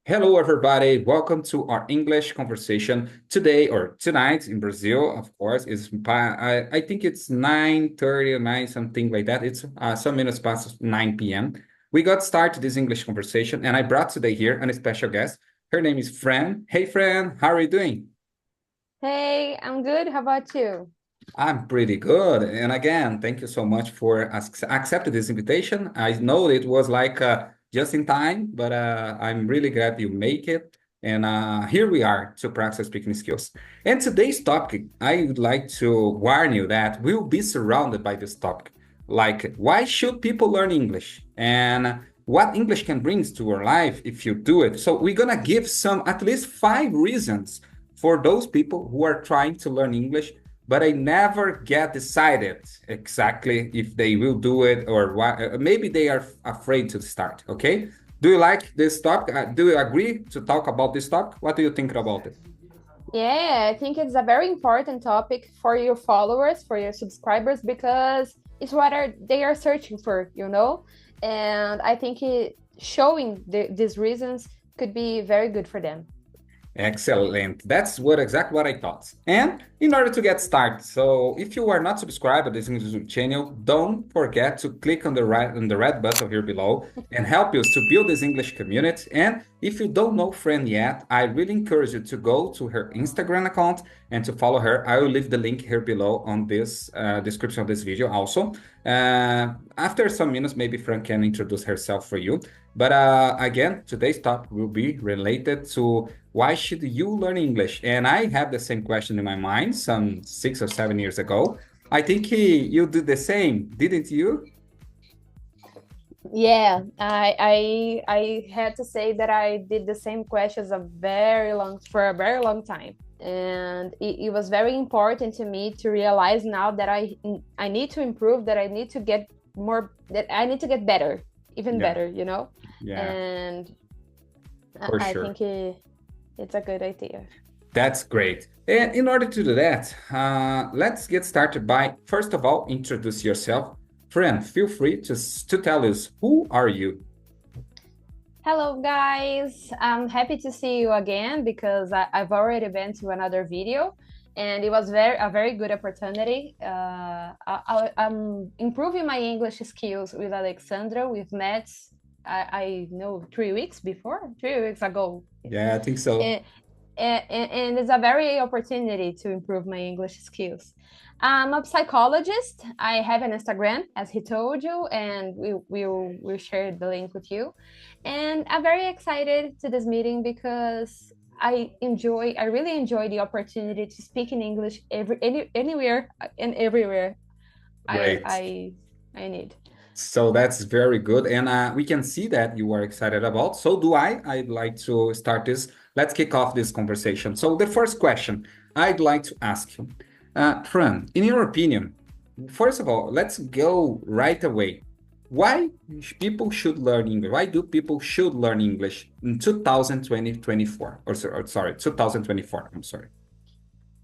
Hello, everybody. Welcome to our English conversation today or tonight in Brazil. Of course, I think it's 9:30 or 9 something like that. It's some minutes past 9 p.m. We got started this English conversation, and I brought today here a special guest. Her name is Fran. Hey, Fran, how are you doing? Hey, I'm good. How about you? I'm pretty good. And again, thank you so much for accepting this invitation. I know it was like just in time, but I'm really glad you make it. And here we are to practice speaking skills. And today's topic, I would like to warn you that we'll be surrounded by this topic. Like, why should people learn English? And what English can bring to your life if you do it. So we're gonna give some at least 5 reasons for those people who are trying to learn English but I never get decided exactly if they will do it or why. Maybe they are afraid to start. Okay. Do you like this topic? Do you agree to talk about this topic? What do you think about it? Yeah, I think it's a very important topic for your followers, for your subscribers, because it's what they are searching for. And I think showing these reasons could be very good for them. Excellent. That's exactly what I thought. And in order to get started, so if you are not subscribed to this YouTube channel, don't forget to click on the red button here below and help us to build this English community. And if you don't know Fran yet, I really encourage you to go to her Instagram account and to follow her. I will leave the link here below on this description of this video also. After some minutes, maybe Fran can introduce herself for you. But again, today's topic will be related to why should you learn English? And I had the same question in my mind some 6 or 7 years ago. I think you did the same, didn't you? Yeah, I had to say that I did the same questions for a very long time. And it was very important to me to realize now that I need to improve, that I need to get more, that I need to get better, even Yeah, better. yeah, And for I sure. think it's a good idea. That's great. And in order to do that, let's get started by, first of all, introduce yourself. Friend, feel free to tell us who are you? Hello, guys. I'm happy to see you again because I've already been to another video, and it was a very good opportunity. I'm improving my English skills with Alexandra, with Matt's. I know 3 weeks before, 3 weeks ago. Yeah, I think so. And, and it's a very opportunity to improve my English skills. I'm a psychologist. I have an Instagram, as he told you, and we'll share the link with you. And I'm very excited to this meeting because I really enjoy the opportunity to speak in English anywhere and everywhere I Great. I I need. So that's very good. And we can see that you are excited about. So do I. I'd like to start this. Let's kick off this conversation. So the first question I'd like to ask you, Fran, in your opinion, first of all, let's go right away. Why people should learn English? Why do people should learn English in 2024? Or sorry, 2024. I'm sorry.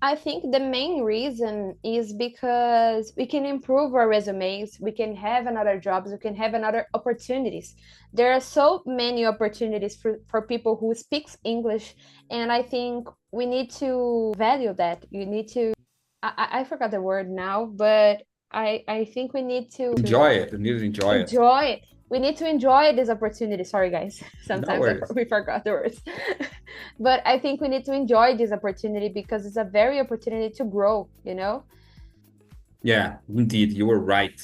I think the main reason is because we can improve our resumes, we can have another jobs, we can have another opportunities. There are so many opportunities for people who speaks English, and I think we need to value that. You need to I forgot the word now, but I think we need to Enjoy it. You need to enjoy it. enjoy it. We need to enjoy this opportunity. Sorry, guys. No Sometimes worries. we forgot the words. But I think we need to enjoy this opportunity because it's a very opportunity to grow. Yeah, indeed, you were right.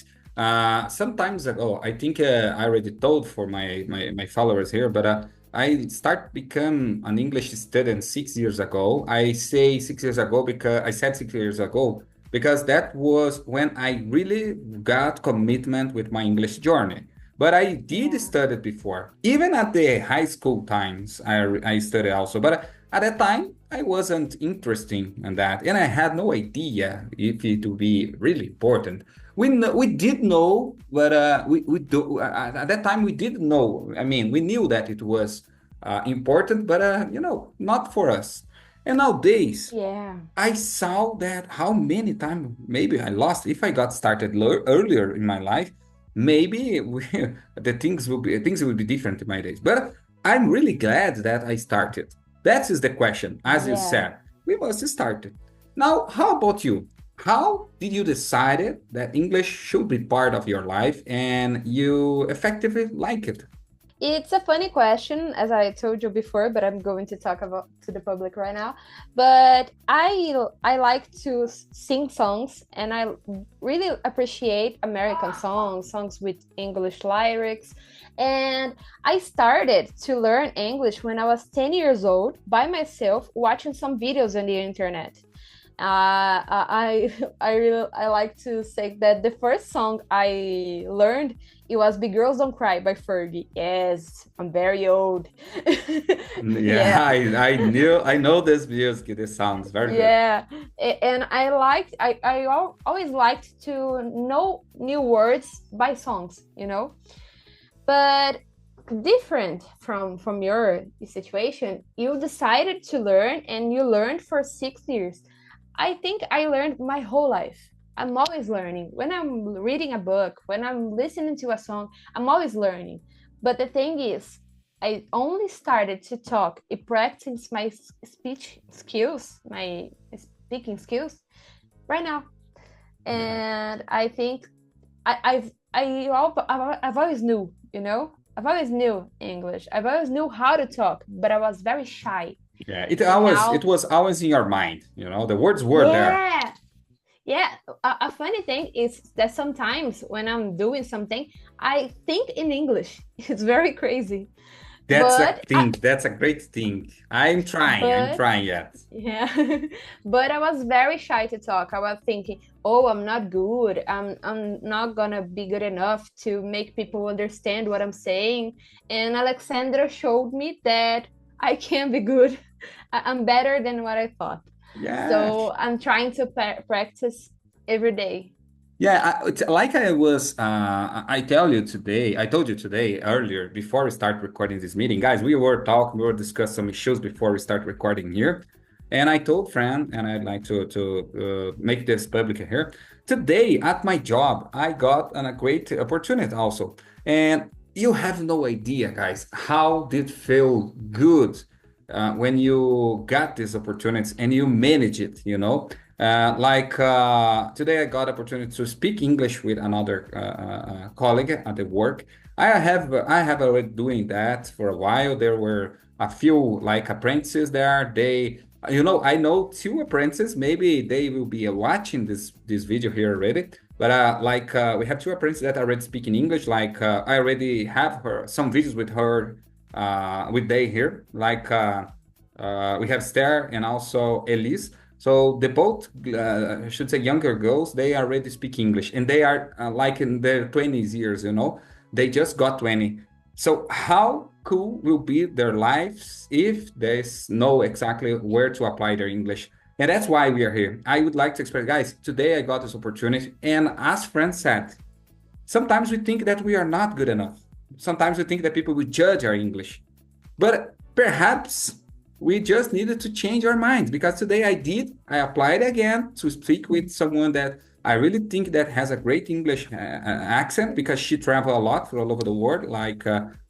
Sometimes ago, I think I already told for my followers here, but I start become an English student 6 years ago. I say 6 years ago because I said 6 years ago because that was when I really got commitment with my English journey. But I did Yeah. study before, even at the high school times. I studied also, but at that time, I wasn't interested in that, and I had no idea if it would be really important. We did know, but we do at that time we didn't know. I mean, we knew that it was important, but not for us. And nowadays, Yeah. I saw that how many times maybe I lost if I got started earlier in my life. Maybe the things will be different in my days, but I'm really glad that I started. That is the question. As you Yeah. said, we must start it. Now, how about you? How did you decide that English should be part of your life and you effectively like it? It's a funny question, as I told you before, but I'm going to talk about to the public right now. But I like to sing songs, and I really appreciate American songs, songs with English lyrics. And I started to learn English when I was 10 years old by myself, watching some videos on the internet. I like to say that the first song I learned, it was "Big Girls Don't Cry" by Fergie. Yes, I'm very old. Yeah, Yeah, I know this music. This sounds very good. yeah, and I always liked to know new words by songs, you know. But different from your situation, you decided to learn, and you learned for 6 years. I think I learned my whole life. I'm always learning. When I'm reading a book, when I'm listening to a song, I'm always learning. But the thing is, I only started to talk and practice my speech skills, my speaking skills right now. Yeah. And I think I've always knew, you know, I've always knew English. I've always knew how to talk, but I was very shy. Yeah, And it now, was always in your mind, you know, the words were there. yeah, yeah. A funny thing is that sometimes when I'm doing something, I think in English. It's very crazy. That's a But I, thing. That's a great thing. I'm but trying yet. yeah, but I was very shy to talk. I was thinking, oh, I'm not good. I'm not gonna be good enough to make people understand what I'm saying. And Alexandra showed me that I can be good. I'm better than what I thought. Yeah. So I'm trying to practice every day. Yeah, like I told you today earlier before we start recording this meeting, guys, we were discussing some issues before we start recording here. And I told Fran, and I'd like to make this public here. Today at my job, I got a great opportunity also. And you have no idea, guys, how did feel good when you got these opportunities and you manage it, you know? Today, I got opportunity to speak English with another colleague at the work. I have already doing that for a while. There were a few like apprentices there. You know, I know two apprentices. Maybe they will be watching this video here already. But we have two apprentices that already speak in English. I already have her some videos with her with they here. We have Esther and also Elise. So the both, I should say, younger girls, they already speak English, and they are like in their 20s years, you know, they just got 20. So how cool will be their lives if they know exactly where to apply their English? And that's why we are here. I would like to express, guys, today I got this opportunity, and as Fran said, sometimes we think that we are not good enough. Sometimes we think that people will judge our English. But perhaps we just needed to change our minds because today I applied again to speak with someone that I really think that has a great English accent because she traveled a lot all over the world.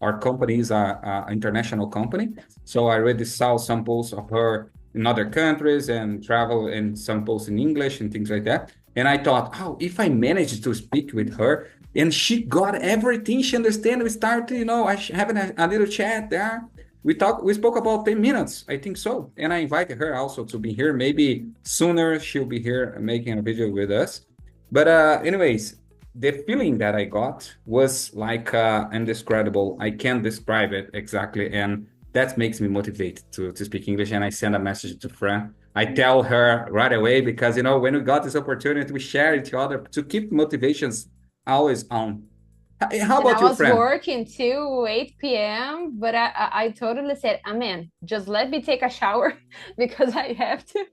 Our company is a international company. So I already saw some posts of her in other countries and travel and some posts in English and things like that. And I thought, oh, if I managed to speak with her and she got everything, she understand, we started, you know, having a little chat there. We spoke about 10 minutes, I think so. And I invited her also to be here. Maybe sooner she'll be here making a video with us. But anyways, the feeling that I got was like indescribable. I can't describe it exactly. And that makes me motivated to speak English. And I send a message to Fran. I tell her right away because, you know, when we got this opportunity, we share each other to keep motivations always on. How And I about you, was Fran? working till 8 p.m., but I totally said, Amen, just let me take a shower because I have to.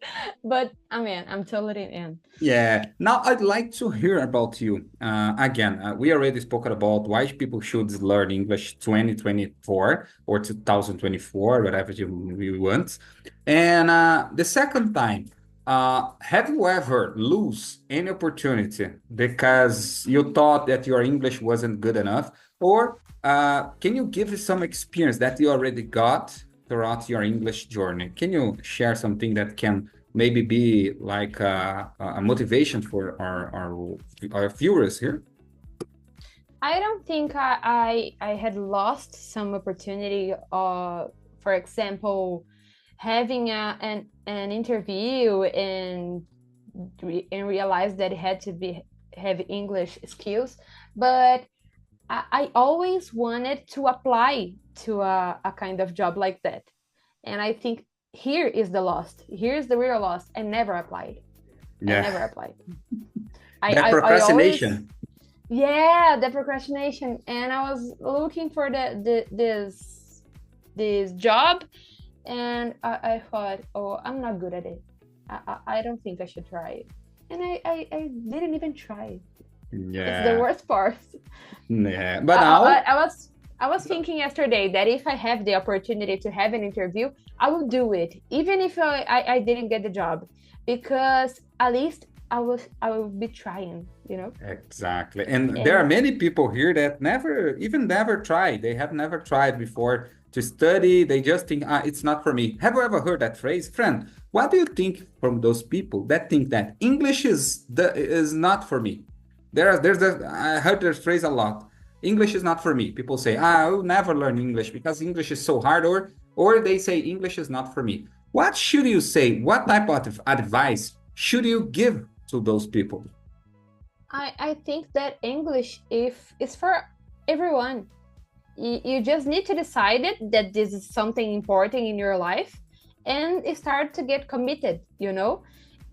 But Amen, I'm totally in. Yeah. Now I'd like to hear about you. We already spoke about why people should learn English 2024 or 2024, whatever you want. And the second time, have you ever lose any opportunity because you thought that your English wasn't good enough? Or can you give us some experience that you already got throughout your English journey? Can you share something that can maybe be like a motivation for our viewers here? I don't think I had lost some opportunity. For example, having an interview and realize that it had to have English skills, but I always wanted to apply to a kind of job like that, and I think here is the lost. Here's the real lost. I never applied. I never Yeah, applied. that I always, procrastination. yeah, the procrastination, and I was looking for this job, and I thought, oh, I'm not good at it. I don't think I should try it, and I didn't even try it. It's the Yeah, worst part. yeah. But now, I was thinking yesterday that if I have the opportunity to have an interview, I will do it, even if I didn't get the job, because at least I will be trying, you know. exactly. And there are And many people here that never tried. They have never tried before to study. They just think, it's not for me. Have you ever heard that phrase? Friend, what do you think from those people that think that English is not for me? I heard this phrase a lot. English is not for me. People say, I will never learn English because English is so hard, or they say English is not for me. What should you say? What type of advice should you give to those people? I think that English if is for everyone. You just need to decide it that this is something important in your life and start to get committed, you know.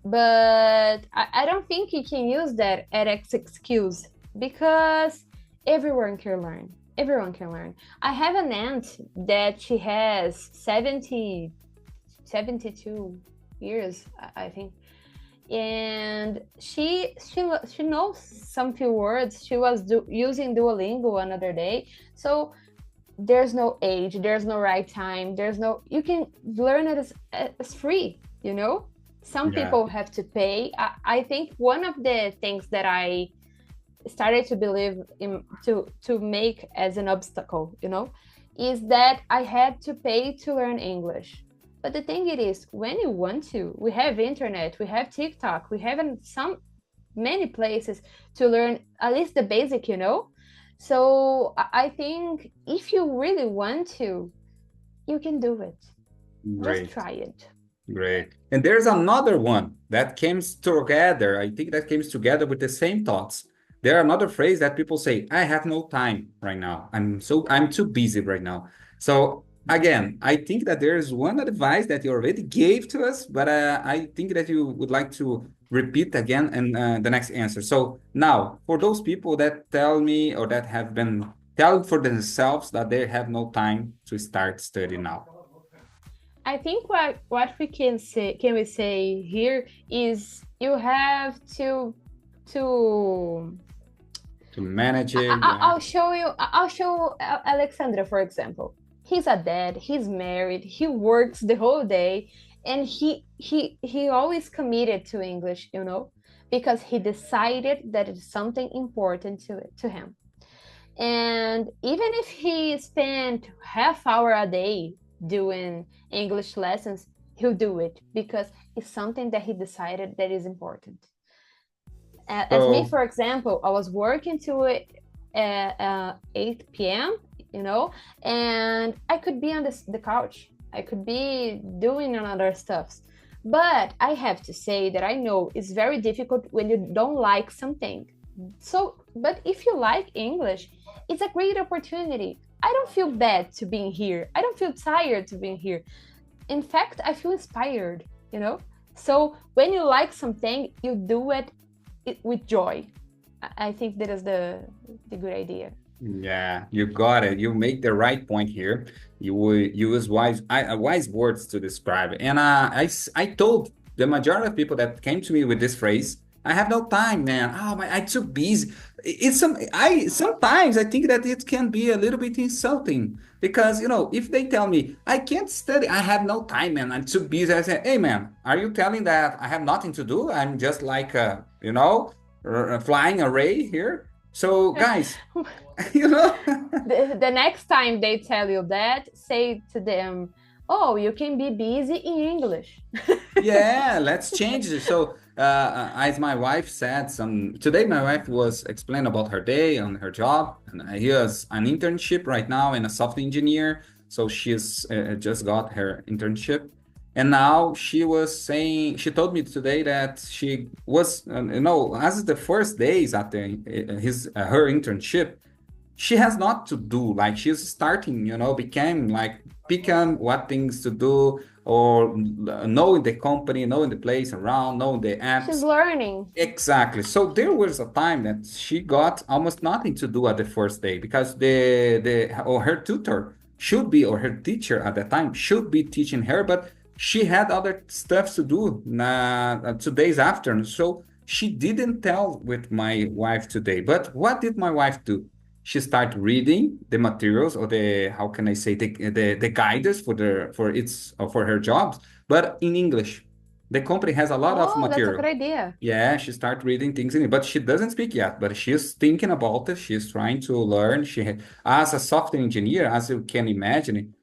But I don't think you can use that as excuse because everyone can learn. Everyone can learn. I have an aunt that she has 72 years, I think, and she knows some few words. She was using Duolingo another day, so there's no age, there's no right time, there's no, you can learn it as free, you know. Some Yeah. people have to pay. I think one of the things that I started to believe in to make as an obstacle, you know, is that I had to pay to learn English. But the thing it is, when you want to, we have internet, we have TikTok, we have some many places to learn at least the basic, you know. So I think if you really want to, you can do it. Just Great. try it. Great. And there's another one that comes together. I think that comes together with the same thoughts. There are another phrase that people say, I have no time right now. I'm too busy right now. So again, I think that there's one advice that you already gave to us, but I think that you would like to repeat again and the next answer. So now, for those people that tell me or that have been telling for themselves that they have no time to start studying now. I think what we can we say here is you have to To manage it, yeah. I'll show Alexandra, for example. He's a dad, he's married, he works the whole day, and he always committed to English, you know, because he decided that it's something important to him. And even if he spent half hour a day doing English lessons, he'll do it because it's something that he decided that is important. As me, So for example, I was working to 8 p.m., you know, and I could be on the couch. I could be doing another stuff. But I have to say that I know it's very difficult when you don't like something. So, but if you like English, it's a great opportunity. I don't feel bad to being here. I don't feel tired to being here. In fact, I feel inspired, you know? So when you like something, you do it with joy. I think that is the good idea. yeah, you got it. You make the right point here. You will use wise words to describe it. And I told the majority of people that came to me with this phrase, I have no time, man. Oh my, I'm too busy. I sometimes I think that it can be a little bit insulting because if they tell me I can't study, I have no time, man. I'm too busy. I say, hey, man, are you telling that I have nothing to do? I'm just like flying array here. So guys, you know, The next time they tell you that, say to them, oh, you can be busy in English. yeah, let's change it. So, as my wife said, today my wife was explaining about her day on her job, and he has an internship right now in a software engineer. So she's just got her internship, and now she was saying she told me today that she was, as the first days at her internship, she has not to do like she's starting, become what things to do or knowing the company, knowing the place around, knowing the She's apps. learning. Exactly. So there was a time that she got almost nothing to do at the first day because the or her tutor should be or her teacher at the time should be teaching her, but she had other stuff to do 2 days after. So she didn't tell with my wife today. But what did my wife do? She started reading the materials or the how can I say the guidance for her jobs, but in English. The company has a lot of Oh, that's a good material. idea. Yeah, she started reading things in it, but she doesn't speak yet. But she's thinking about it. She's trying to learn. As a software engineer, as you can imagine,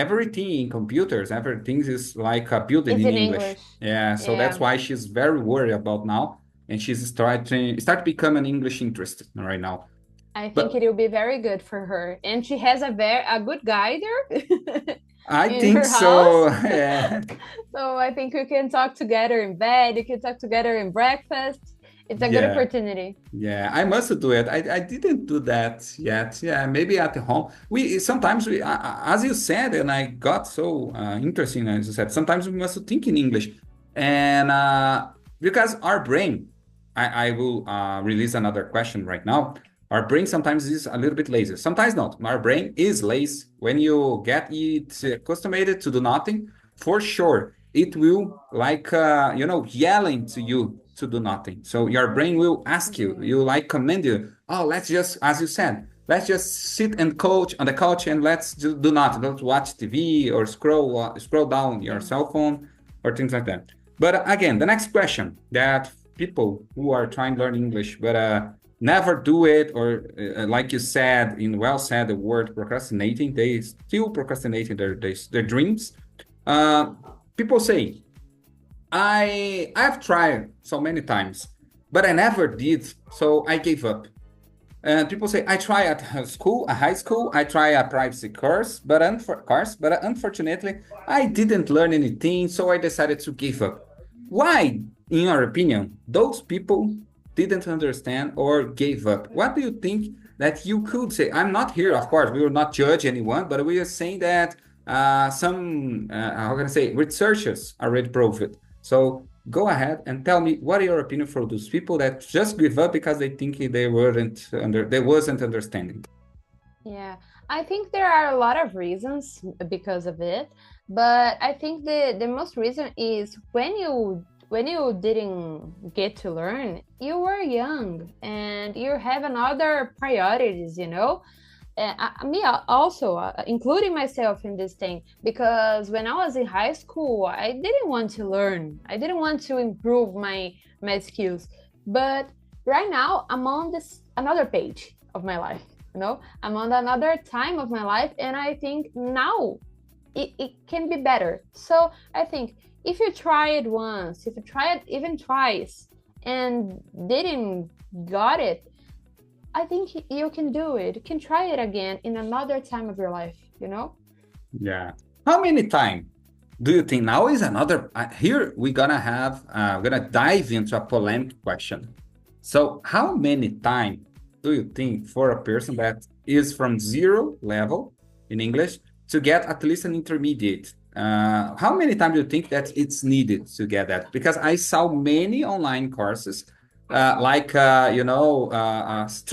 everything in computers, everything is like building It's in in English. English. Yeah, so that's Yeah. why she's very worried about now, and she's start becoming English interested right now. I think But it will be very good for her. And she has a good guider I in think her house. so. Yeah. So I think we can talk together in bed, you can talk together in breakfast. It's a good Yeah. opportunity. Yeah, I must do it. I didn't do that yet. Yeah, maybe at the home. We sometimes as you said, and I got so interesting as you said. Sometimes we must think in English, and because our brain, I will release another question right now. Our brain sometimes is a little bit lazy. Sometimes not. Our brain is lazy. When you get it accustomed to do nothing, for sure, it will yelling to you to do nothing. So your brain will ask you like command you, oh, let's just, as you said, let's just sit and coach on the couch and let's just do nothing. Don't watch TV or scroll down your Yeah. cell phone or things like that. But again, the next question that people who are trying to learn English but never do it, or like you said, well said, the word procrastinating, they still procrastinating their dreams. Uh, People say, I've tried so many times, but I never did, so I gave up. And people say, I try at high school, I try a private course, but unfortunately, I didn't learn anything, so I decided to give up. Why, in your opinion, those people didn't understand or gave up? What do you think that you could say? I'm not here, of course, we will not judge anyone, but we are saying that some, how can I say, researchers already proved it. So go ahead and tell me what your opinion for those people that just give up because they think they wasn't understanding. Yeah, I think there are a lot of reasons because of it, but I think the most reason is when you didn't get to learn, you were young and you have another priorities, you know. Me also, including myself in this thing, because when I was in high school, I didn't want to learn. I didn't want to improve my skills. But right now, I'm on this another page of my life. You know, I'm on another time of my life, and I think now it can be better. So I think if you try it once, if you try it even twice, and didn't got it, I think you can do it. You can try it again in another time of your life, you know? Yeah. How many times do you think now is another here we're gonna dive into a polemic question. So how many times do you think for a person that is from zero level in English to get at least an intermediate? How many times do you think that it's needed to get that? Because I saw many online courses,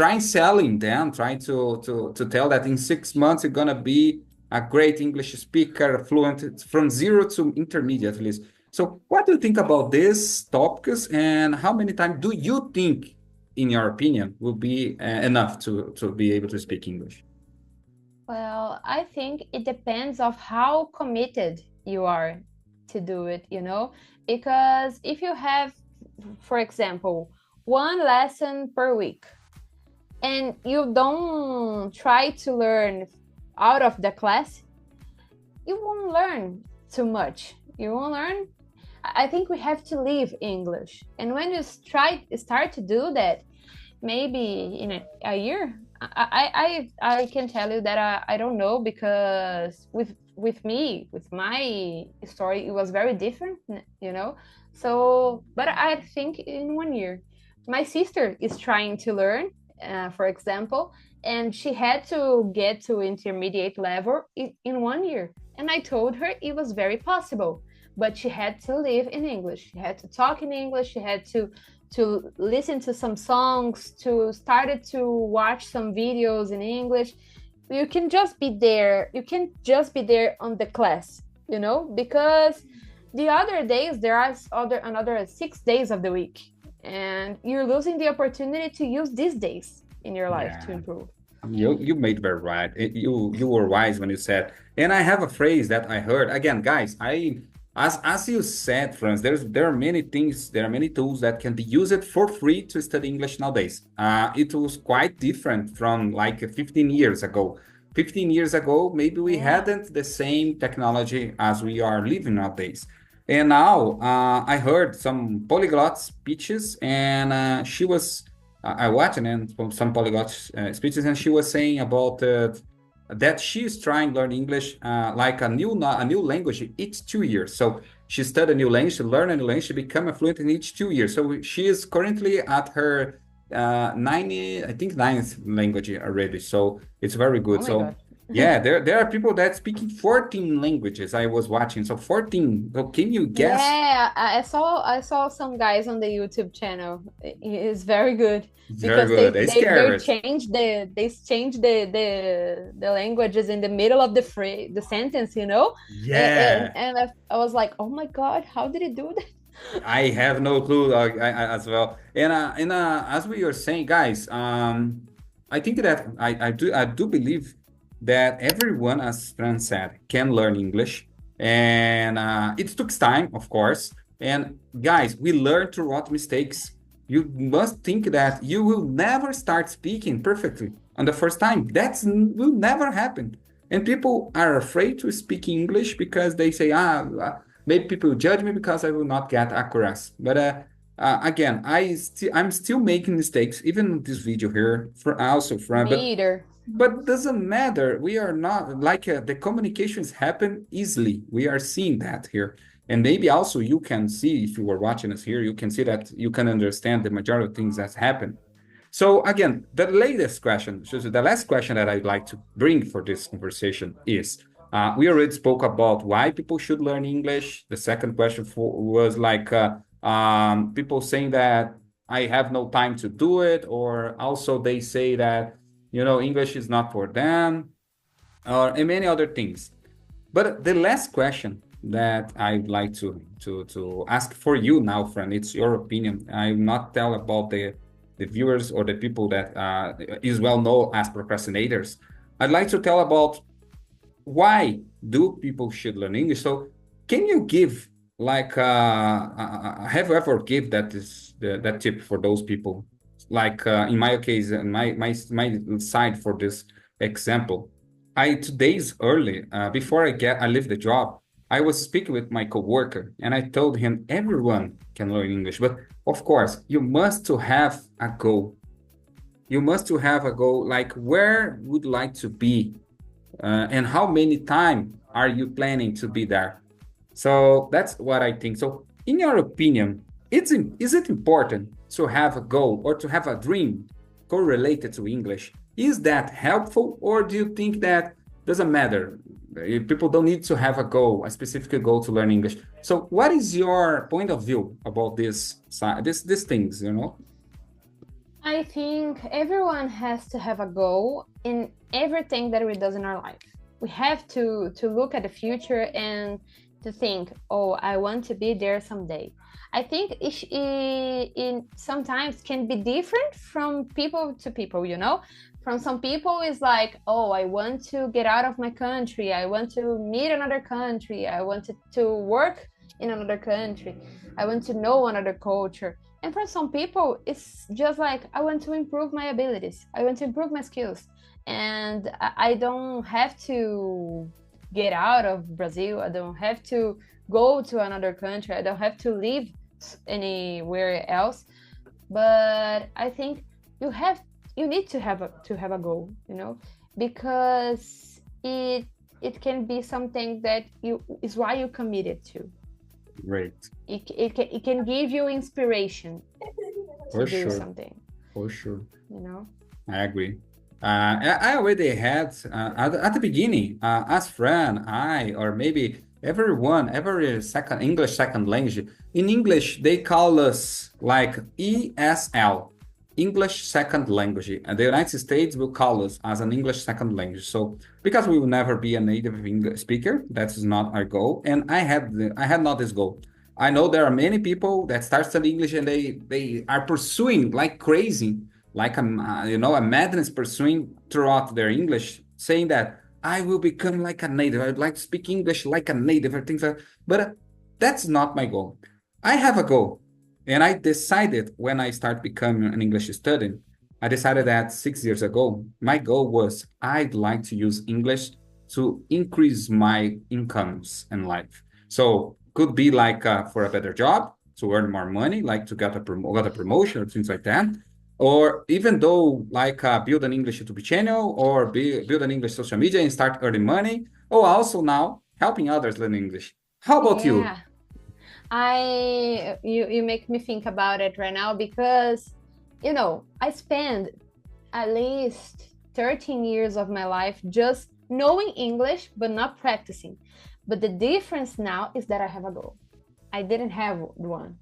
trying selling them, trying to tell that in 6 months you're gonna be a great English speaker, fluent from zero to intermediate at least. So what do you think about these topics, and how many times do you think, in your opinion, will be enough to be able to speak English? Well, I think it depends of how committed you are to do it, you know? Because if you have, for example, one lesson per week, and you don't try to learn out of the class, you won't learn too much. You won't learn. I think we have to live English. And when you start to do that, maybe in a year, I can tell you that I don't know, because with me, with my story, it was very different, you know. So, but I think in 1 year, my sister is trying to learn, for example, and she had to get to intermediate level in 1 year. And I told her it was very possible, but she had to live in English. She had to talk in English. She had to listen to some songs, to started to watch some videos in English. You can just be there. You can just be there on the class, you know, because the other days there are another 6 days of the week, and you're losing the opportunity to use these days in your life to Yeah. improve. You made very right. You were wise when you said. And I have a phrase that I heard again, guys. As you said, Franz, there are many things, there are many tools that can be used for free to study English nowadays. It was quite different from like 15 years ago. 15 years ago, maybe we Yeah. hadn't the same technology as we are living nowadays. And now I heard some polyglot speeches, and she was I watched and some polyglot speeches, and she was saying about that she is trying to learn English like a new language each 2 years. So she studied a new language, to learn a new language, to become fluent in each 2 years. So she is currently at her 90, I think, ninth language already. So it's very Oh good. my So God. yeah, there are people that speaking 14 languages. I was watching. So 14. So can you guess? Yeah, I saw some guys on the YouTube channel. It's very good It's very because good. It's scary. they change the languages in the middle of the sentence, you know, Yeah. and I was like, oh my God, how did he do that? I have no clue as well. And as we were saying, guys, I think that I do believe that everyone, as Fran said, can learn English, and it took time, of course. And guys, we learn throughout mistakes. You must think that you will never start speaking perfectly on the first time. That's will never happen. And people are afraid to speak English because they say, maybe people judge me because I will not get accuracy. But again, I'm still making mistakes, even in this video here, for also from. Me either. But doesn't matter. We are not like the communications happen easily. We are seeing that here. And maybe also you can see, if you were watching us here, you can see that you can understand the majority of things that happen. So again, the last question that I'd like to bring for this conversation is, we already spoke about why people should learn English. The second question was like people saying that I have no time to do it, or also they say that, English is not for them, and many other things. But the last question that I'd like to ask for you now, friend, it's your opinion. I will not tell about the viewers or the people that is well known as procrastinators. I'd like to tell about why do people should learn English. So can you give like have you ever give that tip for those people? Like in my case, my side for this example, I 2 days early before I leave the job, I was speaking with my coworker and I told him everyone can learn English, but of course you must to have a goal. You must to have a goal, like where would you like to be, and how many time are you planning to be there? So that's what I think. So in your opinion, is it important to have a goal or to have a dream correlated to English? Is that helpful, or do you think that doesn't matter? People don't need to have a goal, a specific goal to learn English. So what is your point of view about these things, I think everyone has to have a goal in everything that we do in our life. We have to look at the future and to think, oh, I want to be there someday. I think it sometimes can be different from people to people, From some people, it's like, oh, I want to get out of my country. I want to meet another country. I want to work in another country. I want to know another culture. And for some people, it's just like, I want to improve my abilities. I want to improve my skills. And I don't have to get out of Brazil. I don't have to go to another country. I don't have to live anywhere else. But I think you need to have a goal, you know, because it can be something that you is why you committed to. Great. It can give you inspiration to For do sure. something, For sure. you know. I agree. I already had at the beginning, as Fran, I, or maybe everyone, every second English second language. In English, they call us like ESL, English second language, and the United States will call us as an English second language. So because we will never be a native English speaker, that is not our goal. And I had not this goal. I know there are many people that start studying English and they are pursuing like crazy, like a madness pursuing throughout their English, saying that I will become like a native. I'd like to speak English like a native or things like. But that's not my goal. I have a goal, and I decided when I start becoming an English student, I decided that 6 years ago, my goal was I'd like to use English to increase my incomes in life. So could be like for a better job, to earn more money, like to get get a promotion or things like that. Or even though like build an English YouTube channel or build an English social media and start earning money. Or also now helping others learn English. How about you? Yeah, you make me think about it right now because, you know, I spent at least 13 years of my life just knowing English but not practicing. But the difference now is that I have a goal. I didn't have one.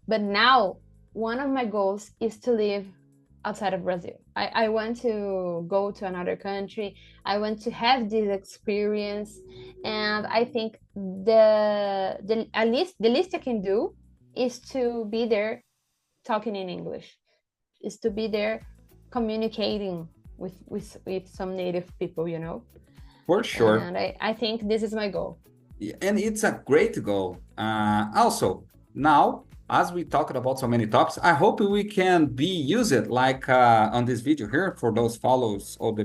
But now one of my goals is to live outside of Brazil. I want to go to another country. I want to have this experience. And I think at least the least I can do is to be there talking in English, is to be there communicating with some native people, you know. For sure. And I think this is my goal. And it's a great goal. Also, now, as we talked about so many topics, I hope we can be use it like on this video here for those follows or the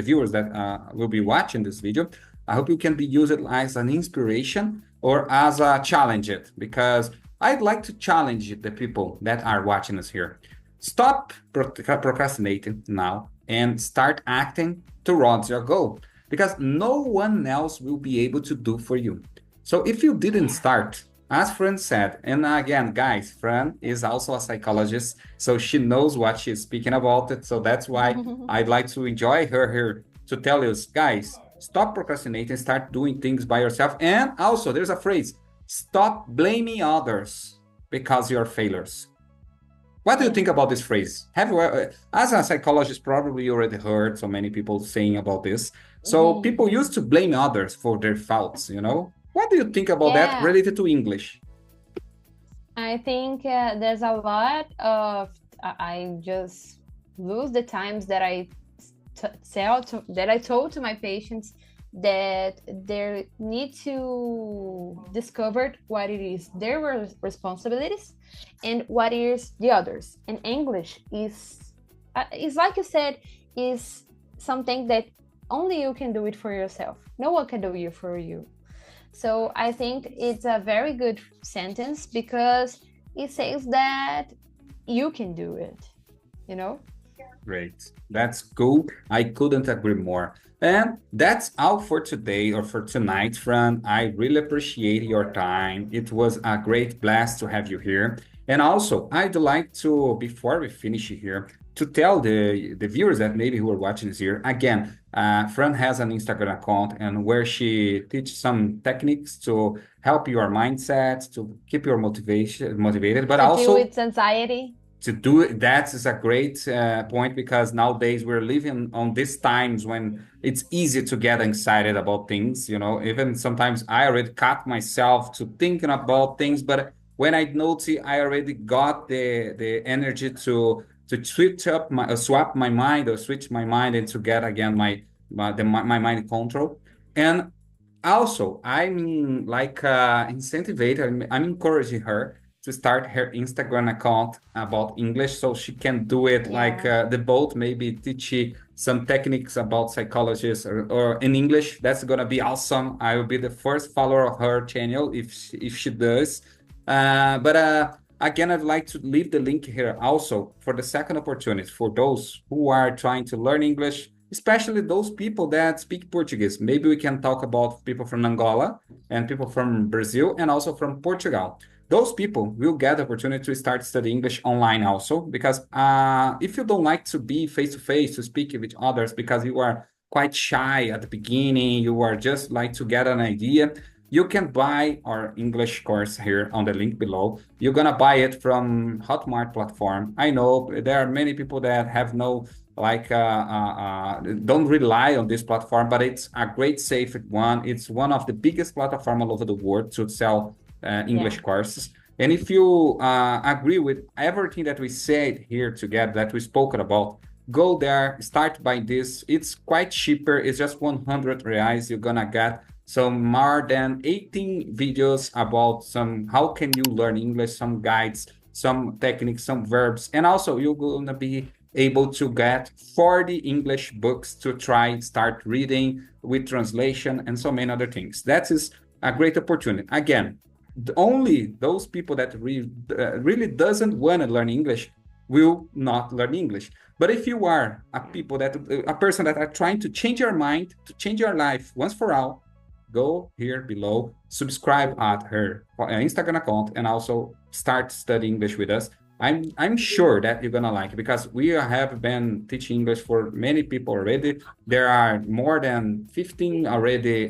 viewers that will be watching this video. I hope you can be use it as an inspiration or as a challenge it, because I'd like to challenge the people that are watching us here. Stop procrastinating now and start acting towards your goal, because no one else will be able to do for you. So if you didn't start, as Fran said, and again, guys, Fran is also a psychologist, so she knows what she's speaking about it. So that's why I'd like to enjoy her here to tell you, guys, stop procrastinating, start doing things by yourself. And also, there's a phrase, stop blaming others because you're failures. What do you think about this phrase? Have you, as a psychologist, probably you already heard so many people saying about this. So people used to blame others for their faults, you know? What do you think about that related to English? I think there's a lot of, I just lose the times that I told to my patients that they need to discover what it is their responsibilities and what is the others. And English is like you said, is something that only you can do it for yourself. No one can do it for you. So I think it's a very good sentence because it says that you can do it, you know? Great. That's cool. I couldn't agree more. And that's all for today or for tonight, Fran. I really appreciate your time. It was a great blast to have you here. And also, I'd like to, before we finish here, to tell the viewers that maybe who are watching this here, again, Fran has an Instagram account and where she teaches some techniques to help your mindset, to keep your motivated, but to also deal with anxiety. To do it, that is a great point, because nowadays we're living on these times when it's easy to get excited about things, you know. Even sometimes I already caught myself to thinking about things, but when I notice I already got the energy to swap my mind or switch my mind and to get again my mind control. And Also, I'm like I'm encouraging her to start her Instagram account about English so she can do it like Yeah. the both maybe teach some techniques about psychologists or in English. That's gonna be awesome. I will be the first follower of her channel if she does. But again, I'd like to leave the link here also for the second opportunity for those who are trying to learn English, especially those people that speak Portuguese. Maybe we can talk about people from Angola and people from Brazil and also from Portugal. Those people will get the opportunity to start studying English online also, because if you don't like to be face to face to speak with others because you are quite shy at the beginning, you are just like to get an idea, you can buy our English course here on the link below. You're gonna buy it from Hotmart platform. I know there are many people that have no don't rely on this platform, but it's a great safe one. It's one of the biggest platform all over the world to sell English Yeah. courses. And if you agree with everything that we said here together, that we spoke about, go there, start by this. It's quite cheaper. It's just 100 reais. You're gonna get some more than 18 videos about some how can you learn English, some guides, some techniques, some verbs, and also you're gonna be able to get 40 English books to try start reading with translation and so many other things. That is a great opportunity. Again, only those people that really doesn't want to learn English will not learn English. But if you are a person that are trying to change your mind, to change your life once for all, go here below, subscribe at her Instagram account, and also start studying English with us. I'm sure that you're gonna like it because we have been teaching English for many people already. There are more than 15 already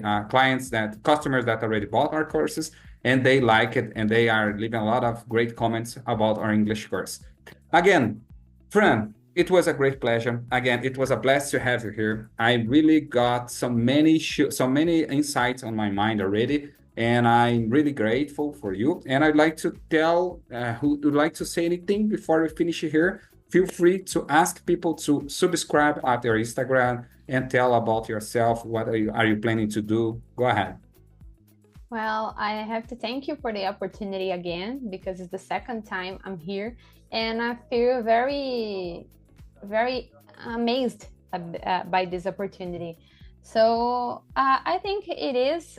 customers that already bought our courses, and they like it, and they are leaving a lot of great comments about our English course. Again, Fran, it was a great pleasure. Again, it was a blast to have you here. I really got so many insights on my mind already, and I'm really grateful for you. And I'd like to tell who would like to say anything before we finish here. Feel free to ask people to subscribe at your Instagram and tell about yourself. What are you planning to do? Go ahead. Well, I have to thank you for the opportunity again because it's the second time I'm here, and I feel very, very amazed by this opportunity. So I think it is.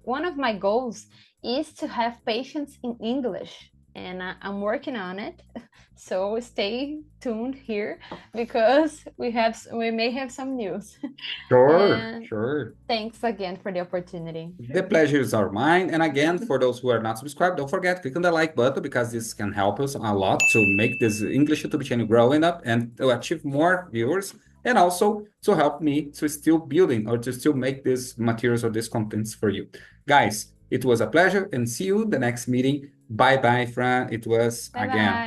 One of my goals is to have patience in English, and I'm working on it. So stay tuned here because we may have some news. Sure, And sure. thanks again for the opportunity. The pleasure is our mine. And again, for those who are not subscribed, don't forget, click on the like button because this can help us a lot to make this English YouTube channel growing up and to achieve more viewers, and also to help me to still building or to still make these materials or these contents for you. Guys, it was a pleasure and see you the next meeting. Bye bye, Fran. It was Bye again. bye.